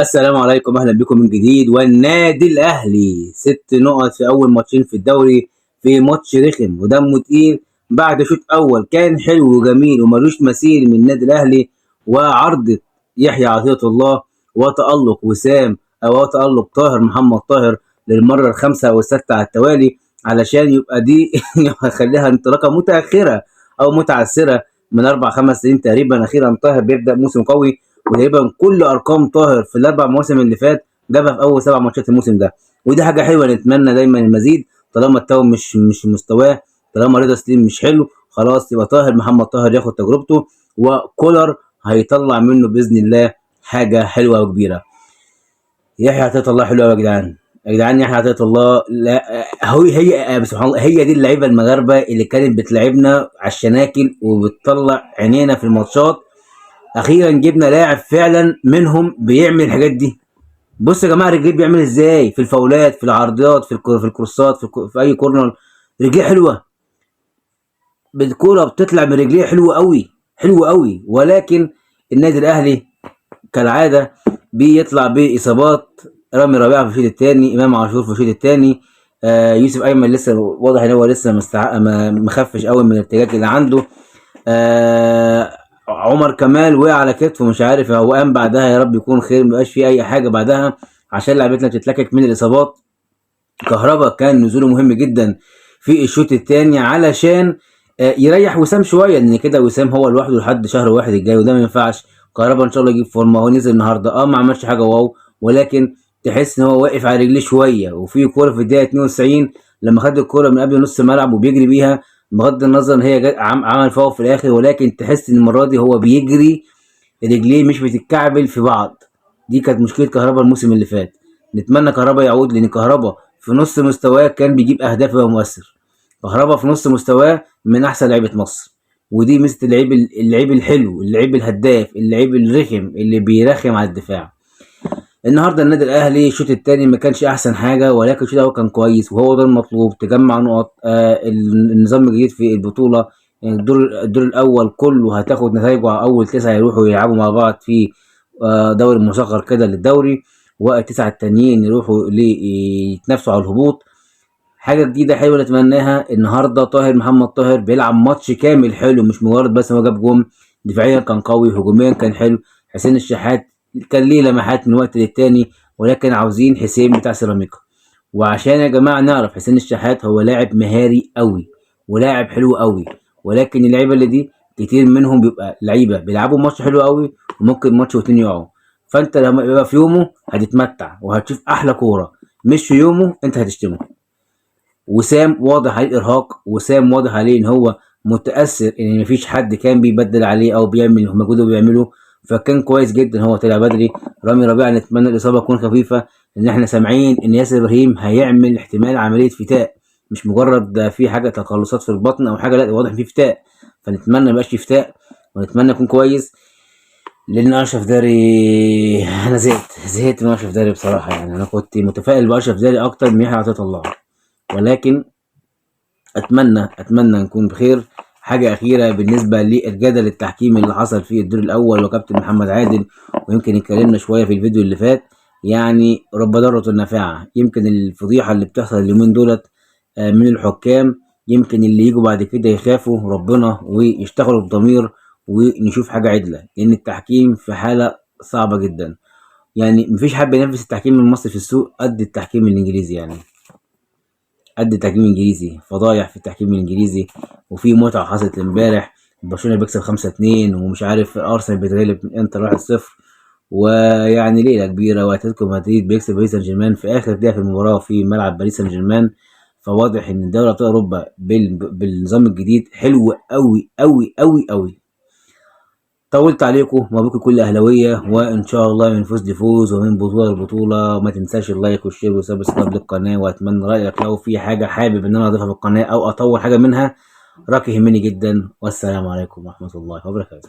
السلام عليكم، اهلا بكم من جديد. والنادي الاهلي 6 نقط في اول ماتشين في الدوري، في ماتش رخم ودمه تقيل. بعد شوط اول كان حلو وجميل وملوش مثيل من النادي الاهلي، وعرضة يحيى عطية الله وتألق وسام او تألق طاهر محمد طاهر للمرة الخامسة او السادسة على التوالي، علشان يبقى دي يخليها انطلاقة متأخرة او متعثرة من 4 5 سنين تقريبا. اخيرا طاهر بيبدأ موسم قوي، وتقريبا كل ارقام طاهر في ال4 مواسم اللي فات جابها في اول 7 ماتشات الموسم ده، ودي حاجه حلوه. نتمنى دايما المزيد. طالما التو مش مستواه، طالما رضا سليم مش حلو، خلاص يبقى طاهر محمد طاهر ياخد تجربته، وكولر هيطلع منه باذن الله حاجه حلوه وكبيره. يحيى عطية الله حلو قوي يا جدعان. يا جدعان يحيى عطية الله، لا هي سبحان الله، هي دي اللعيبه المغاربه اللي كانت بتلعبنا على الشناكل وبتطلع عينينا في الماتشات. اخيرا جبنا لاعب فعلا منهم بيعمل الحاجات دي. بص يا جماعه رجليه بيعمل ازاي في الفاولات، في العرضيات، في الكروسات، في اي كورنر. رجليه حلوه، بالكوره بتطلع من رجليه حلوه قوي، حلوه قوي. ولكن النادي الاهلي كالعاده بيطلع باصابات. رامي ربيعه في الشوط الثاني، امام عاشور في الشوط الثاني، يوسف ايمن لسه واضح ان هو لسه مخفش قوي من الارتجاج اللي عنده. عمر كمال وقع على كتفه، مش عارف هو قام بعدها، يا رب يكون خير، مبقاش فيه اي حاجه بعدها عشان لعبتنا بتتلكك من الاصابات. كهربا كان نزوله مهم جدا في الشوط الثاني علشان يريح وسام شويه، لان كده وسام هو لوحده لحد شهر واحد الجاي، وده ما ينفعش. كهربا ان شاء الله يجيب فورمه. هو نزل النهارده ما عملش حاجه واو، ولكن تحس ان هو واقف على رجليه شويه. وفي كوره في الدقيقه 92 لما خد الكوره من قبل نص الملعب وبيجري بيها، بغض النظر ان هي عمل فاول في الاخر، ولكن تحس ان المره دي هو بيجري رجليه مش بتتكعبل في بعض. دي كانت مشكله كهربا الموسم اللي فات. نتمنى كهربا يعود، لان كهربا في نص مستواه كان بيجيب اهداف وهو مؤثر. كهربا في نص مستواه من احسن لعيبه مصر، ودي مثل اللعيب الحلو، اللعيب الهداف، اللعيب الرخم اللي بيرخم على الدفاع. النهارده النادي الاهلي الشوط الثاني ما كانش احسن حاجه، ولكن الشوط الاول كان كويس، وهو ده المطلوب، تجمع نقط. النظام الجديد في البطوله، يعني الدور الاول كله هتاخد نتائجه على اول 9 يروحوا يلعبوا مع بعض في دوري مصغر كده للدوري، والتسعه التانيين يروحوا يتنافسوا على الهبوط. حاجه جديده حلوه نتمناها. النهارده طاهر محمد طاهر بيلعب ماتش كامل حلو، مش مجرد بس هو جاب جون. دفاعيا كان قوي، هجوميا كان حلو. حسين الشحات كان ليه لمحات من وقت للتاني، ولكن عاوزين حسين بتاع سيراميكا. وعشان يا جماعه نعرف حسين الشحات هو لاعب مهاري قوي ولاعب حلو قوي، ولكن اللعيبه اللي دي كتير منهم بيبقى لعيبه بيلعبوا ماتش حلو قوي وممكن ماتش واتنين يقعوا. فانت لما يبقى في يومه هتتمتع وهتشوف احلى كوره، مش في يومه انت هتشتمه. وسام واضح عليه الارهاق، وسام واضح عليه ان هو متاثر ان مفيش حد كان بيبدل عليه او بيعمل المجهود اللي بيعمله، فكان كويس جدا هو طلع بدري. رامي ربيعه نتمنى الاصابه تكون خفيفه، لان احنا سامعين ان ياسر ابراهيم هيعمل احتمال عمليه فتاء، مش مجرد في حاجه تقلصات في البطن او حاجه، لا واضح في فتاء. فنتمنى ما يبقاش في فتاء، ونتمنى يكون كويس. لان اشرف داري انا زهقت من اشرف داري بصراحه. يعني انا كنت متفائل باشرف داري اكتر من يحيى عطية الله، ولكن اتمنى نكون بخير. حاجه اخيره بالنسبه للجدل التحكيمي اللي حصل في الدور الاول وكابتن محمد عادل، ويمكن اتكلمنا شويه في الفيديو اللي فات. يعني رب ضاره نافعه. يمكن الفضيحه اللي بتحصل اليومين دولت من الحكام، يمكن اللي يجوا بعد كده يخافوا ربنا ويشتغلوا بضمير ونشوف حاجه عدله، لان التحكيم في حاله صعبه جدا. يعني مفيش حد بينافس التحكيم المصري في السوق قد التحكيم الانجليزي. يعني قد التحكيم الانجليزي، فضايح في التحكيم الانجليزي. وفي متعه حصلت امبارح، برشلونه بيكسب 5-2، ومش عارف ارسنال بيتغلب من انتر 1-0، ويعني ليله كبيره. واتلتيكو مدريد بيكسب باريس سان جيرمان في اخر دقيقه في المباراه في ملعب باريس سان جيرمان. فواضح ان دوري ابطال اوروبا بالنظام الجديد حلو قوي قوي قوي قوي. طولت عليكم، مبروك كل اهلاويه، وان شاء الله من فوز لفوز ومن بطوله لبطوله. وما تنساش اللايك والشير وسبسكرايب للقناه، واتمنى رايك لو في حاجه حابب ان انا اضيفها في القناه او اطور حاجه منها، رايك يهمني جدا. والسلام عليكم ورحمه الله وبركاته.